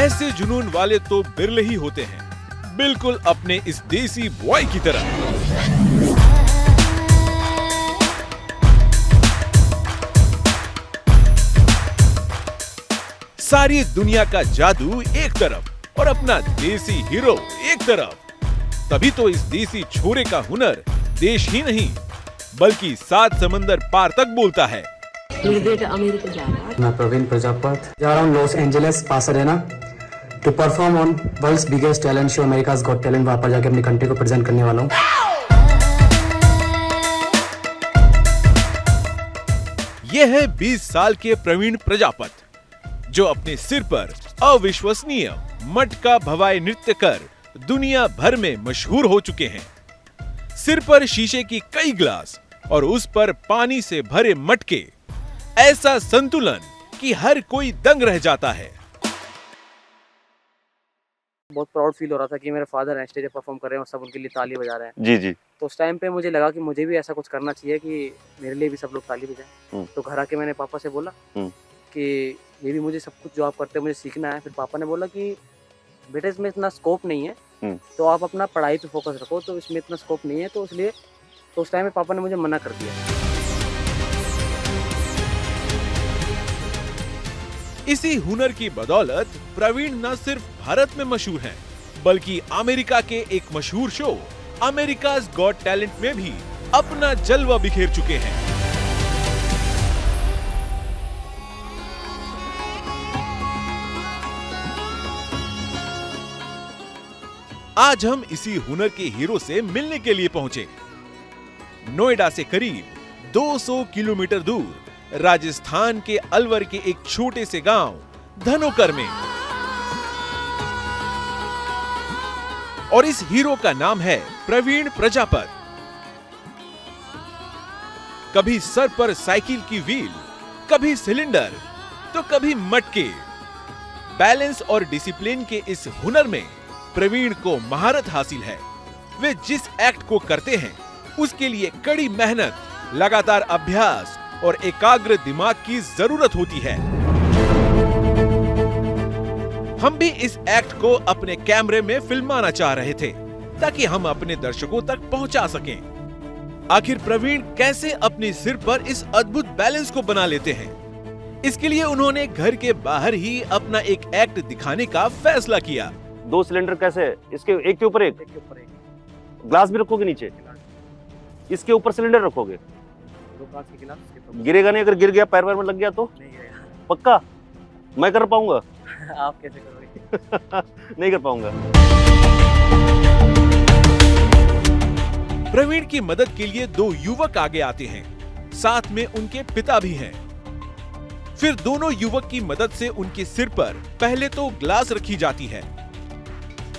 ऐसे जुनून वाले तो बिरले ही होते हैं, बिल्कुल अपने इस देसी बॉय की तरह। सारी दुनिया का जादू एक तरफ और अपना देसी हीरो एक तरफ, तभी तो इस देसी छोरे का हुनर देश ही नहीं बल्कि 7 समंदर पार तक बोलता है। मेरे बेटा अमेरिका जा रहा है। मैं प्रवीण प्रजापत जा रहा हूँ Los Angeles Pasadena to perform on world's biggest talent show America's Got Talent. वहां पर जाके अपनी कंट्री को प्रेजेंट करने वाला हूँ। यह है 20 साल के प्रवीण प्रजापत, जो अपने सिर पर अविश्वसनीय मटका भवाई नृत्य कर दुनिया भर में मशहूर हो चुके हैं। सिर पर शीशे की कई ग्लास और उस पर पानी से भरे मटके, ऐसा संतुलन कि हर कोई दंग रह जाता है। बहुत प्राउड फील हो रहा था कि मेरे फादर स्टेज पे परफॉर्म कर रहे हैं और सब उनके लिए ताली बजा रहे हैं। जी जी। तो उस टाइम पे मुझे लगा कि मुझे भी ऐसा कुछ करना चाहिए कि मेरे लिए भी सब लोग ताली बजाएं। तो घर आके मैंने पापा से बोला कि ये भी मुझे सब कुछ जो आप करते हैं मुझे सीखना है। फिर पापा ने बोला कि बेटा इसमें इतना स्कोप नहीं है, तो आप अपना पढ़ाई पे फोकस रखो, तो इसमें इतना स्कोप नहीं है। तो इसलिए तो उस टाइम में पापा ने मुझे मना कर दिया। इसी हुनर की बदौलत प्रवीण न सिर्फ भारत में मशहूर हैं, बल्कि अमेरिका के एक मशहूर शो अमेरिकाज गॉट टैलेंट में भी अपना जलवा बिखेर चुके हैं। आज हम इसी हुनर के हीरो से मिलने के लिए पहुंचे। नोएडा से करीब 200 किलोमीटर दूर राजस्थान के अलवर के एक छोटे से गांव धनोकर में, और इस हीरो का नाम है प्रवीण प्रजापत। कभी सर पर साइकिल की व्हील, कभी सिलेंडर, तो कभी मटके। बैलेंस और डिसिप्लिन के इस हुनर में प्रवीण को महारत हासिल है। वे जिस एक्ट को करते हैं उसके लिए कड़ी मेहनत, लगातार अभ्यास और एकाग्र दिमाग की जरूरत होती है। हम भी इस एक्ट को अपने कैमरे में फिल्माना चाह रहे थे ताकि हम अपने दर्शकों तक पहुंचा सकें। आखिर प्रवीण कैसे अपने सिर पर इस अद्भुत बैलेंस को बना लेते हैं, इसके लिए उन्होंने घर के बाहर ही अपना एक एक्ट दिखाने का फैसला किया। 2 सिलेंडर कैसे इसके एक के ऊपर एक ग्लास भी रखोगे नीचे, इसके ऊपर सिलेंडर रखोगे, 2 कांच के गिलास के ऊपर। गिरेगा नहीं? अगर गिर गया पैर में लग गया तो नहीं गिरेगा। पक्का? मैं कर पाऊंगा? आप कैसे करोगे? नहीं कर पाऊंगा। प्रवीण की मदद के लिए 2 युवक आगे आते हैं, साथ में उनके पिता भी हैं। फिर दोनों युवक की मदद से उनके सिर पर पहले तो ग्लास रखी जाती है।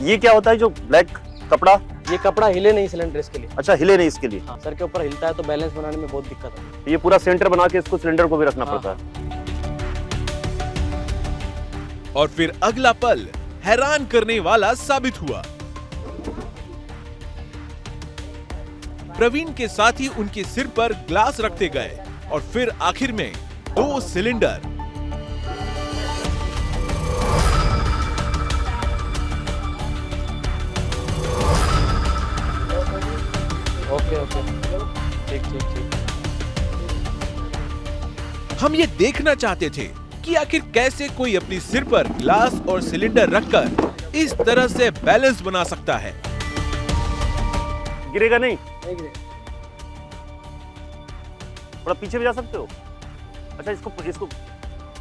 ये क्या होता है जो ब्लैक कपड़ा? ये कपड़ा हिले नहीं सिलेंडर इसके लिए। अच्छा, हिले नहीं इसके लिए। हाँ, सर के ऊपर हिलता है तो बैलेंस बनाने में बहुत दिक्कत है। ये पूरा सेंटर बना के इसको सिलेंडर को भी रखना पड़ता है। और फिर अगला पल हैरान करने वाला साबित हुआ। प्रवीण के साथ ही उनके सिर पर ग्लास रखते गए और फिर आखिर में 2 सिलेंडर। ओके ठीक। हम ये देखना चाहते थे कि आखिर कैसे कोई अपनी सिर पर ग्लास और सिलेंडर रखकर इस तरह से बैलेंस बना सकता है। गिरेगा नहीं? नहीं गिरेगा। थोड़ा पीछे भी जा सकते हो। अच्छा,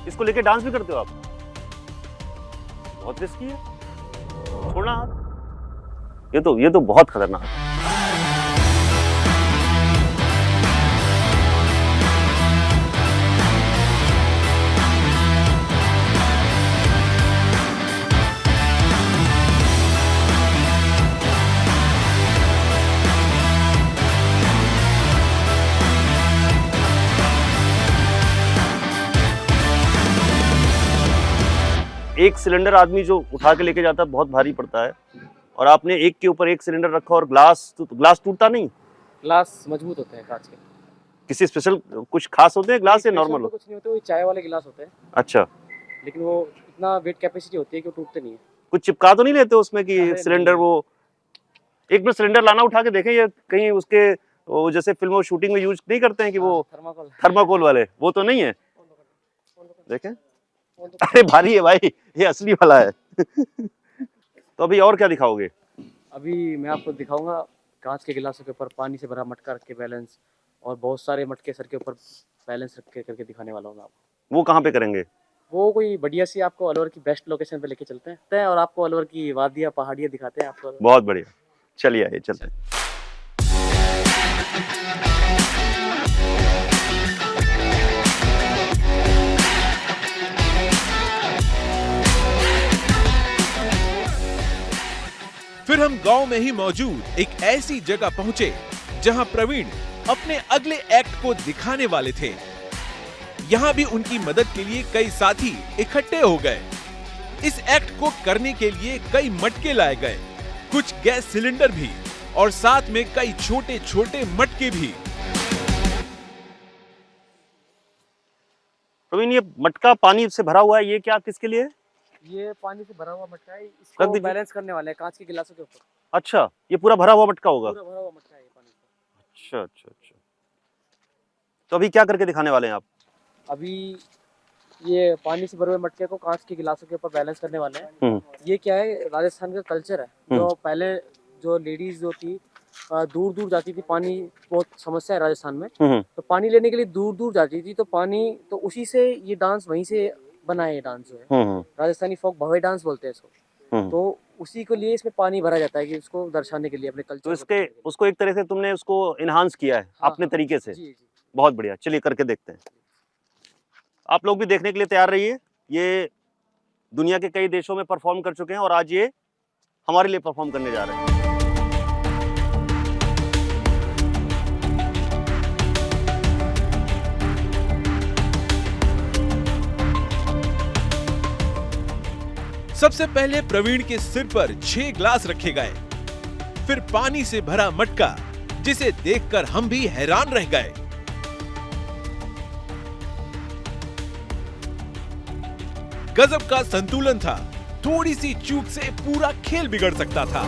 इसको लेके डांस भी करते हो आप? बहुत रिस्की है, छोड़ना हाथ। ये तो बहुत खतरनाक है। एक सिलेंडर आदमी जो उठा के लेके जाता है बहुत भारी पड़ता है, और आपने एक के ऊपर एक सिलेंडर रखा और ग्लास टूटता नहीं? ग्लास मजबूत होते हैं कांच के। किसी स्पेशल कुछ खास होते हैं ग्लास या नॉर्मल? कुछ नहीं होते, वो चाय वाले गिलास होते हैं। अच्छा। लेकिन वो इतना वेट कैपेसिटी होती है कि वो टूटते नहीं है। कुछ चिपका तो नहीं लेते उसमें कि अरे सिलेंडर नहीं। वो एक मिनट सिलेंडर लाना उठा के देखें, ये कहीं उसके वो जैसे फिल्मों शूटिंग में यूज नहीं करते हैं कि वो थर्माकोल। थर्माकोल वाले, वो तो नहीं है देखें। अरे भारी है भाई, ये असली वाला है। तो अभी और क्या दिखाओगे? अभी मैं आपको दिखाऊंगा कांच के गिलासों के ऊपर पानी से भरा मटका रख के बैलेंस, और बहुत सारे मटके सर के ऊपर बैलेंस रख के करके दिखाने वाला हूँ मैं आपको। वो कहाँ पे करेंगे? वो कोई बढ़िया सी आपको अलवर की बेस्ट लोकेशन पे लेके चलते हैं और आपको अलवर की वादियाँ पहाड़ियाँ दिखाते हैं आपको। बहुत बढ़िया, चलिए आइए चलते हैं। फिर हम गांव में ही मौजूद एक ऐसी जगह पहुंचे जहां प्रवीण अपने अगले एक्ट को दिखाने वाले थे। यहाँ भी उनकी मदद के लिए कई साथी इकट्ठे हो गए। इस एक्ट को करने के लिए कई मटके लाए गए, कुछ गैस सिलेंडर भी, और साथ में कई छोटे छोटे मटके भी। प्रवीण, ये मटका पानी से भरा हुआ है, ये क्या किसके लिए है? ये पानी से भरा हुआ मटका है, रख इसको दीजिए। बैलेंस करने वाले हैं कांच के गिलासों के ऊपर। अच्छा, ये पूरा भरा हुआ मटका होगा? पूरा भरा हुआ मटका है ये पानी से। अच्छा अच्छा अच्छा। तो अभी क्या करके दिखाने वाले हैं आप? अभी ये पानी से भरे हुए मटके को कांच के गिलासों के ऊपर बैलेंस करने वाले हैं। ये क्या है, राजस्थान का कल्चर है। जो पहले जो लेडीज जो थी दूर दूर जाती थी, पानी बहुत समस्या है राजस्थान में, तो पानी लेने के लिए दूर दूर जाती थी, तो पानी तो उसी से ये डांस वहीं से बना है। ये डांस जो है राजस्थानी फोक भवे डांस बोलते हैं इसको। तो उसी के लिए इसमें पानी भरा जाता है कि उसको दर्शाने के लिए अपने कल्चर। तो इसके उसको एक तरह से तुमने उसको इनहांस किया है अपने तरीके से। जी जी। बहुत बढ़िया, चलिए करके देखते हैं। आप लोग भी देखने के लिए तैयार रहिए। ये दुनिया के कई देशों में परफॉर्म कर चुके हैं और आज ये हमारे लिए परफॉर्म करने जा रहे हैं। सबसे पहले प्रवीण के सिर पर 6 ग्लास रखे गए, फिर पानी से भरा मटका, जिसे देखकर हम भी हैरान रह गए। गजब का संतुलन था, थोड़ी सी चूक से पूरा खेल बिगड़ सकता था।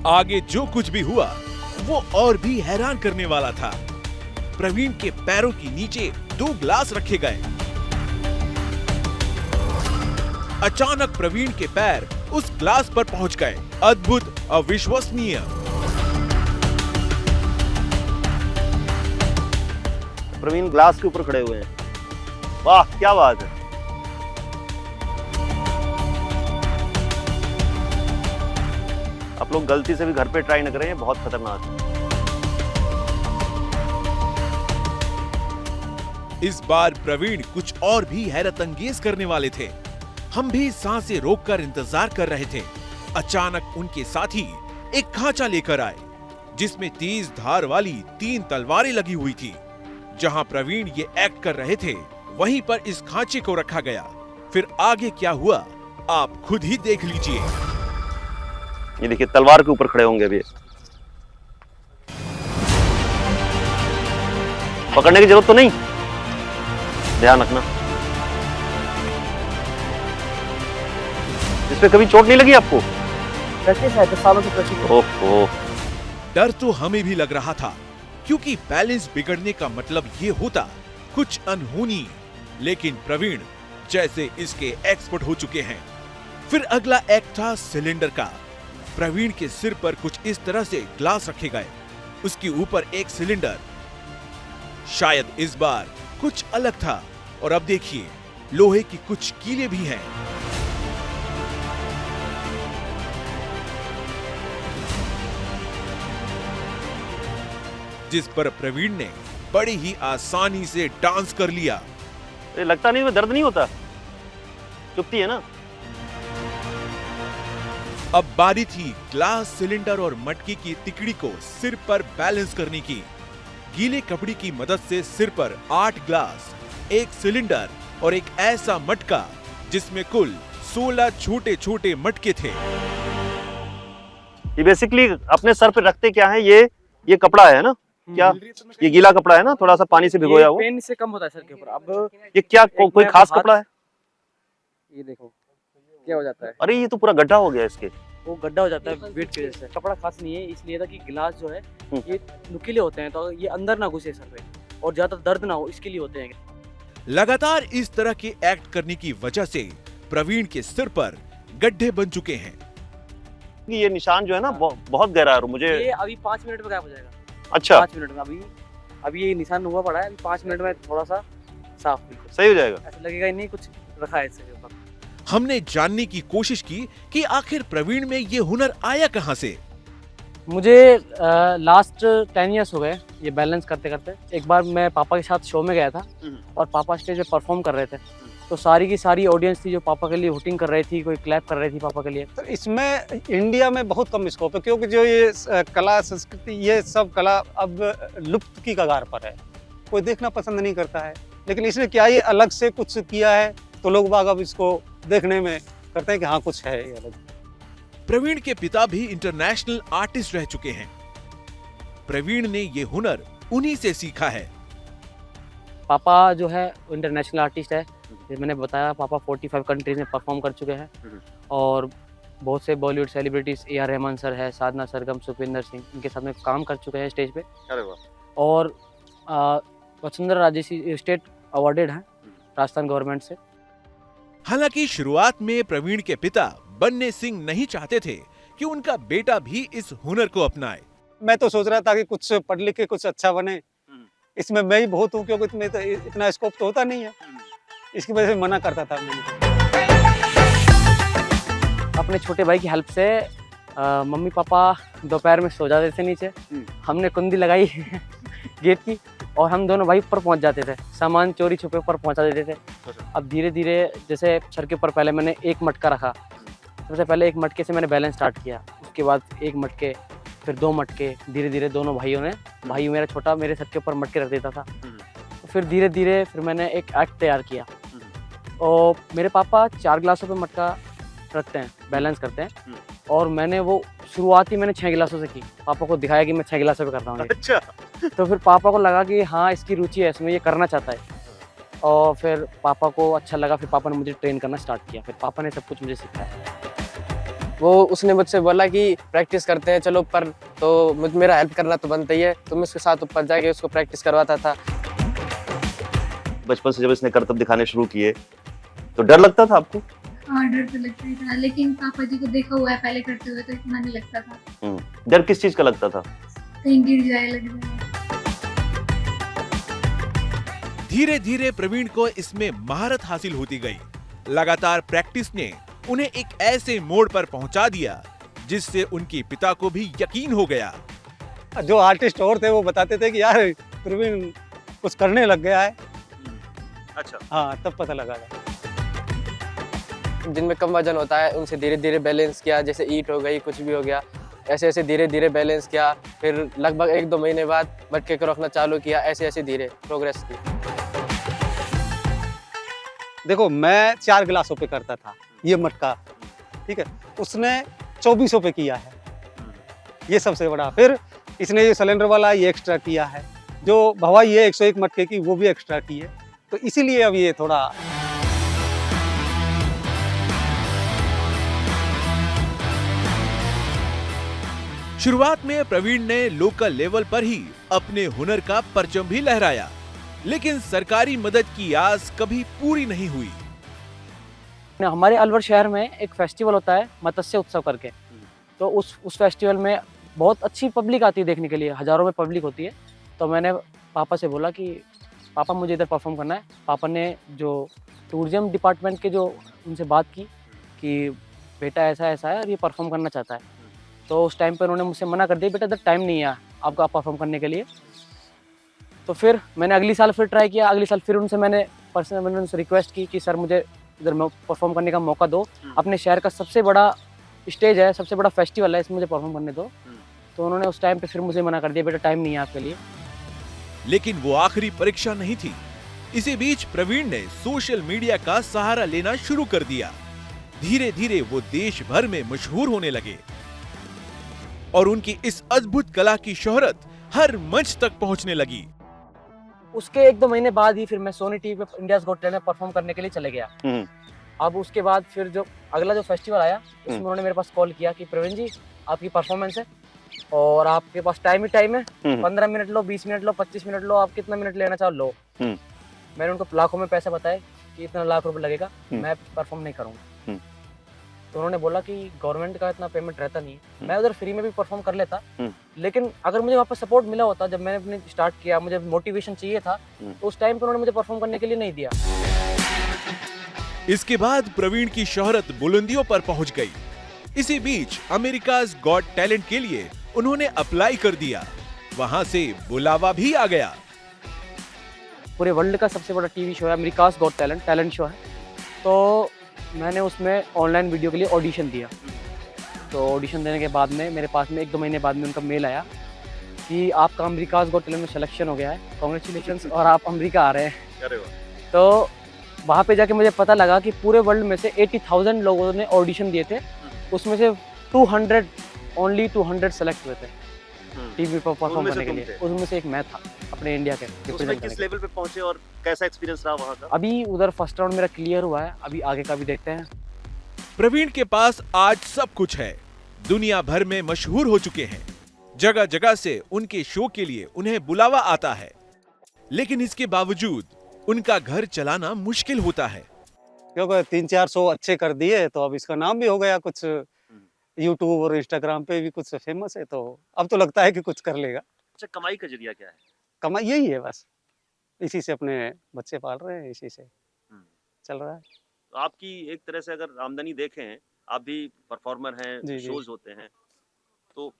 आगे जो कुछ भी हुआ वो और भी हैरान करने वाला था। प्रवीण के पैरों के नीचे 2 ग्लास रखे गए। अचानक प्रवीण के पैर उस ग्लास पर पहुंच गए। अद्भुत, अविश्वसनीय। प्रवीण ग्लास के ऊपर खड़े हुए हैं। वाह, क्या बात है। आप लोग गलती से भी घर पे ट्राई न करें, ये बहुत खतरनाक है। इस बार प्रवीण कुछ और भी हैरत अंगेज करने वाले थे। हम भी सांसें रोककर इंतजार कर रहे थे। अचानक उनके साथी एक खांचा लेकर आए, जिसमें तेज धार वाली 3 तलवारें लगी हुई थी। जहां प्रवीण ये एक्ट कर रहे थे, वहीं पर इस खांचे को रखा गया। फिर आगे क्या हुआ, आप खुद ही देख लीजिए। ये देखिए, तलवार के ऊपर खड़े होंगे अभी। पकड़ने की जरूरत तो नहीं, ध्यान रखना। इस पे कभी चोट नहीं लगी आपको? प्रैक्टिस है, 10 सालों से प्रैक्टिस। ओहो, डर तो हमें भी लग रहा था, क्योंकि बैलेंस बिगड़ने का मतलब ये होता कुछ अनहोनी। लेकिन प्रवीण जैसे इसके एक्सपर्ट हो चुके हैं। फिर अगला एक्ट था सिलेंडर का। प्रवीण के सिर पर कुछ इस तरह से ग्लास रखे गए, उसके ऊपर एक सिलेंडर। शायद इस बार कुछ अलग था, और अब देखिए लोहे की कुछ कीलें भी हैं। जिस पर प्रवीण ने बड़ी ही आसानी से डांस कर लिया। ये लगता नहीं, दर्द नहीं होता, चुभती है ना। अब बारी थी ग्लास, सिलेंडर और मटकी की तिकड़ी को सिर पर बैलेंस करने की। गीले कपड़े की मदद से सिर पर 8 ग्लास, 1 सिलेंडर और एक ऐसा मटका जिसमें कुल 16 छोटे छोटे मटके थे। ये बेसिकली अपने सर पे रखते क्या है, ये कपड़ा है ना, क्या ये गीला कपड़ा है ना, थोड़ा सा पानी से भिगोया हुआ, पेन से कम होता है सर के ऊपर। अब ये क्या कोई खास कपड़ा है? ये देखो क्या हो जाता है, अरे ये तो पूरा गड्ढा हो गया इसके। वो गड्ढा हो जाता है वेट की वजह से। कपड़ा खास नहीं है, इसलिए था कि गिलास जो है ये नुकीले होते हैं, तो ये अंदर ना घुसे सर पे और ज्यादा दर्द ना हो, इसके लिए होते हैं। लगातार इस तरह के एक्ट करने की वजह से प्रवीण के सिर पर गड्ढे बन चुके हैं। ये निशान जो है ना बहुत गहरा है, मुझे ये अभी 5 मिनट में गायब हो जाएगा। अच्छा 5 मिनट में अभी ये निशान हुआ पड़ा है, अभी 5 मिनट में थोड़ा सा साफ बिल्कुल सही हो जाएगा। ऐसा लगेगा ही नहीं कुछ रखा है इसके ऊपर। हमने जानने की कोशिश की कि आखिर प्रवीण में ये हुनर आया कहां से। मुझे लास्ट 10 इयर्स हो गए ये बैलेंस करते करते। एक बार मैं पापा के साथ शो में गया था और पापा स्टेज पे परफॉर्म कर रहे थे, तो सारी की सारी ऑडियंस थी जो पापा के लिए हुटिंग कर रही थी, कोई क्लैप कर रही थी पापा के लिए। तो इसमें इंडिया में बहुत कम स्कोप है, क्योंकि जो ये कला संस्कृति ये सब कला अब लुप्त की कगार पर है, कोई देखना पसंद नहीं करता है। लेकिन इसने क्या ये अलग से कुछ किया है तो लोग बाग अब इसको देखने में करते हैं कि हाँ कुछ है ये अलग। प्रवीण के पिता भी इंटरनेशनल आर्टिस्ट रह चुके हैं। प्रवीण ने ये हुनर उन्हीं से सीखा है। पापा जो है इंटरनेशनल आर्टिस्ट है, जैसे मैंने बताया पापा 45 कंट्रीज में परफॉर्म कर चुके हैं और बहुत से Bollywood celebrities AR Rahman sir है, साधना सरगम, सुखविंदर सिंह, इनके साथ में काम कर चुके हैं स्टेज पे। अरे वाह। और वसुंधरा राजे स्टेट अवार्डेड है राजस्थान गवर्नमेंट से। हालांकि शुरुआत में प्रवीण के पिता बन्ने सिंह नहीं चाहते थे कि उनका बेटा भी इस हुनर को अपनाए। मैं तो सोच रहा था कि कुछ पढ़ लिख के कुछ अच्छा बने, इसमें मैं ही बहुत हूँ, क्योंकि इसमें तो इतना स्कोप तो होता नहीं है, इसकी वजह से मना करता था मैं। अपने छोटे भाई की हेल्प से मम्मी पापा दोपहर में सो जाते थे नीचे, हमने कुंडी लगाई गेट की और हम दोनों भाई ऊपर पहुंच जाते थे, सामान चोरी छुपे ऊपर पहुंचा देते थे। अब धीरे धीरे जैसे सर के ऊपर पहले मैंने एक मटका रखा, सबसे पहले एक मटके से मैंने बैलेंस स्टार्ट किया, उसके बाद एक मटके, फिर 2 मटके, धीरे धीरे दोनों भाइयों ने, भाई मेरा छोटा मेरे सर के ऊपर मटके रख देता था, तो फिर धीरे धीरे फिर मैंने एक एक्ट तैयार किया। और मेरे पापा 4 गिलासों पे मटका रखते हैं, बैलेंस करते हैं, और मैंने वो शुरुआत ही मैंने 6 गिलासों से की, पापा को दिखाया कि मैं 6 गिलासों पे कर रहा हूँ। अच्छा। तो फिर पापा को लगा कि हाँ इसकी रुचि है इसमें, ये करना चाहता है, और फिर पापा को अच्छा लगा, फिर पापा ने मुझे ट्रेन करना स्टार्ट किया, फिर पापा ने सब कुछ मुझे सिखाया। वो उसने मुझसे बोला कि प्रैक्टिस करते हैं चलो ऊपर, तो मेरा हेल्प करना तो बनता ही है, तो मैं उसके साथ ऊपर जाके उसको प्रैक्टिस करवाता था। बचपन से जब इसने करतब दिखाने शुरू किए तो डर लगता था आपको? हाँ डर तो लगता ही था, लेकिन पापा जी को देखा हुआ है पहले करते हुए, तो इतना नहीं लगता था। डर किस चीज का लगता था? कहीं गिर जाए, लग जाए। धीरे धीरे प्रवीण को इसमें महारत हासिल होती गई। लगातार प्रैक्टिस ने उन्हें एक ऐसे मोड़ पर पहुंचा दिया जिससे उनके पिता को भी यकीन हो गया। जो आर्टिस्ट और थे वो बताते थे कि यार प्रवीण कुछ करने लग गया है। अच्छा। हाँ तब पता लगा। जिनमें कम वजन होता है उनसे धीरे धीरे बैलेंस किया, जैसे ईंट हो गई, कुछ भी हो गया, ऐसे ऐसे धीरे धीरे बैलेंस किया। फिर लगभग 1-2 महीने बाद मटके को रखना चालू किया, ऐसे ऐसे धीरे प्रोग्रेस की। देखो मैं 4 गिलासों पे करता था ये मटका, ठीक है, उसने 2400 पे किया है, ये सबसे बड़ा। फिर इसने ये सिलेंडर वाला ये एक्स्ट्रा किया है, जो भवाई है 101 मटके की वो भी एक्स्ट्रा की है, तो इसीलिए अब ये थोड़ा। शुरुआत में प्रवीण ने लोकल लेवल पर ही अपने हुनर का परचम भी लहराया, लेकिन सरकारी मदद की आस कभी पूरी नहीं हुई। हमारे अलवर शहर में एक फेस्टिवल होता है मत्स्य उत्सव करके, तो उस फेस्टिवल में बहुत अच्छी पब्लिक आती है देखने के लिए, हजारों में पब्लिक होती है। तो मैंने पापा से बोला कि पापा मुझे इधर परफॉर्म करना है। पापा ने जो टूरिज्म डिपार्टमेंट के जो उनसे बात की कि बेटा ऐसा ऐसा है और ये परफॉर्म करना चाहता है, तो उस टाइम पर उन्होंने मुझसे मना कर दिया, बेटा इधर टाइम नहीं है आपका परफॉर्म करने के लिए। तो फिर मैंने अगली साल फिर ट्राई किया, अगली साल फिर उनसे मैंने उनसे रिक्वेस्ट की कि सर मुझे इधर परफॉर्म करने का मौका दो, अपने शहर का सबसे बड़ा स्टेज है, सबसे बड़ा फेस्टिवल है, इसमें मुझे परफॉर्म करने दो। तो उन्होंने उस टाइम पे फिर मुझे मना कर दिया, बेटा टाइम नहीं है आपके लिए। लेकिन वो आखिरी परीक्षा नहीं थी। इसी बीच प्रवीण ने सोशल मीडिया का सहारा लेना शुरू कर दिया। धीरे धीरे वो देश भर में मशहूर होने लगे। और उनकी इस अद्भुत कला की शोहरत हर मंच तक पहुंचने लगी। उसके 1-2 महीने बाद ही फिर मैं सोनी टीवी पे इंडियाज गॉट टैलेंट में परफॉर्म करने के लिए चले गया। अब उसके बाद फिर जो अगला जो फेस्टिवल आया उसमें उन्होंने मेरे पास कॉल किया कि प्रवीण जी आपकी परफॉर्मेंस है और आपके पास टाइम ही टाइम है, 15 minute low, 20 minute low, 25 minute low, आप कितना मिनट लेना चाहो लो। मैंने उनको लाखों में पैसे बताए कि इतना लाख रुपए लगेगा, मैं परफॉर्म नहीं करूँगा। तो उन्होंने बोला कि गवर्नमेंट का इतना पेमेंट रहता नहीं है, मैं उधर फ्री में भी परफॉर्म कर लेता, लेकिन अगर मुझे वहाँ पर सपोर्ट मिला होता, जब मैंने अपने स्टार्ट किया, मुझे मोटिवेशन चाहिए था, तो उस टाइम पर उन्होंने मुझे परफॉर्म करने के लिए नहीं दिया। इसके बाद प्रवीण की शोहरत बुलंदियों पर पहुंच गई। इसी बीच अमेरिकाज गॉट टैलेंट के लिए उन्होंने अप्लाई कर दिया, वहां से बुलावा भी आ गया। पूरे वर्ल्ड का सबसे बड़ा टीवी शो है America's Got Talent, talent show है। तो मैंने उसमें ऑनलाइन वीडियो के लिए ऑडिशन दिया। तो ऑडिशन देने के बाद में मेरे पास में 1-2 महीने बाद में उनका मेल आया कि आपका अमेरिकाज गॉट टैलेंट में सिलेक्शन हो गया है, कांग्रेचुलेशंस, और आप अमेरिका आ रहे हैं। तो वहाँ पे जाके मुझे पता लगा कि पूरे वर्ल्ड में से 80,000 लोगों ने ऑडिशन दिए थे, उसमें से 200 सेलेक्ट हुए थे टीवी पर परफॉर्म करने के लिए। उसमें से एक मैं था अपने इंडिया के। उसमें किस लेवल पे पहुंचे और कैसा एक्सपीरियंस रहा वहाँ का? अभी उधर फर्स्ट राउंड मेरा क्लियर हुआ है, अभी आगे का भी देखते हैं। प्रवीण के पास आज सब कुछ है, दुनिया भर में मशहूर हो चुके हैं, जगह जगह से उनके शो के लिए उन्हें बुलावा आता है, लेकिन इसके बावजूद उनका घर चलाना मुश्किल होता है। क्योंकि 3-4 शो अच्छे कर दिए तो अब इसका नाम भी हो गया, कुछ यूट्यूब और इंस्टाग्राम पे भी कुछ फेमस है, तो अब तो लगता है कि कुछ कर लेगा। अच्छा, कमाई का जरिया क्या है? कमाई यही है बस, इसी से अपने बच्चे पाल रहे हैं, इसी से चल रहा है। तो आपकी एक तरह से अगर आमदनी देखें, आप भी परफॉर्मर हैं, शोज होते हैं, तो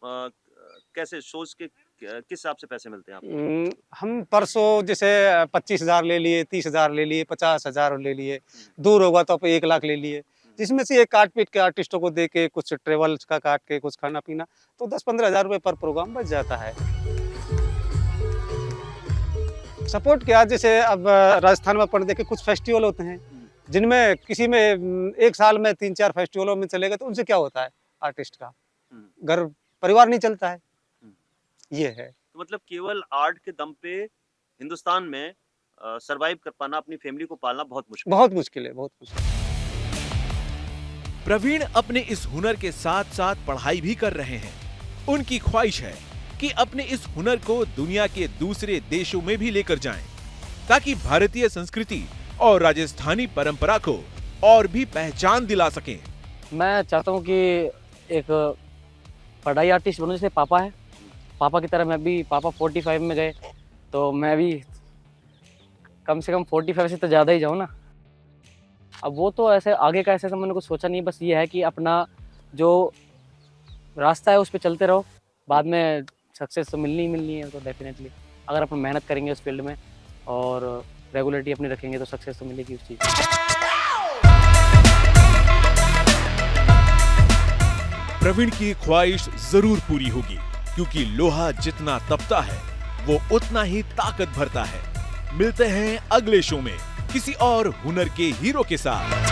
कैसे शोज के किस हिसाब से पैसे मिलते हैं आपको? हम परसों जैसे 25,000 ले लिए, 30,000 ले लिए, 50,000 ले लिए, दूर होगा तो 1 लाख ले लिए, जिसमें से ये काट पीट के आर्टिस्टों को दे के, कुछ ट्रेवल्स का काट के, कुछ खाना पीना, तो 10-15 हज़ार रुपये पर प्रोग्राम बच जाता है। सपोर्ट क्या, जैसे अब राजस्थान में अपन देखे कुछ फेस्टिवल होते हैं जिनमें किसी में 1 साल में 3-4 फेस्टिवलों में चले गए, तो उनसे क्या होता है, आर्टिस्ट का घर परिवार नहीं चलता है, ये है। तो मतलब केवल आर्ट के दम पे हिंदुस्तान में सरवाइव कर पाना, अपनी फैमिली को पालना बहुत मुश्किल है, बहुत मुश्किल। प्रवीण अपने इस हुनर के साथ साथ पढ़ाई भी कर रहे हैं। उनकी ख्वाहिश है कि अपने इस हुनर को दुनिया के दूसरे देशों में भी लेकर जाएं, ताकि भारतीय संस्कृति और राजस्थानी परंपरा को और भी पहचान दिला सकें। मैं चाहता हूँ कि एक पढ़ाई आर्टिस्ट बनूं, जैसे पापा है, पापा की तरह मैं भी, पापा 45 में गए तो मैं भी कम से कम 45 से तो ज़्यादा ही जाऊँ ना। अब वो तो ऐसे आगे का ऐसे तो मैंने कुछ सोचा नहीं, बस ये है कि अपना जो रास्ता है उस पर चलते रहो, बाद में सक्सेस तो मिलनी ही मिलनी है। तो डेफिनेटली अगर अपन मेहनत करेंगे उस फील्ड में और रेगुलरिटी अपनी रखेंगे तो सक्सेस तो मिलेगी उस चीज़ में। प्रवीण की ख्वाहिश जरूर पूरी होगी, क्योंकि लोहा जितना तपता है वो उतना ही ताकत भरता है। मिलते हैं अगले शो में किसी और हुनर के हीरो के साथ।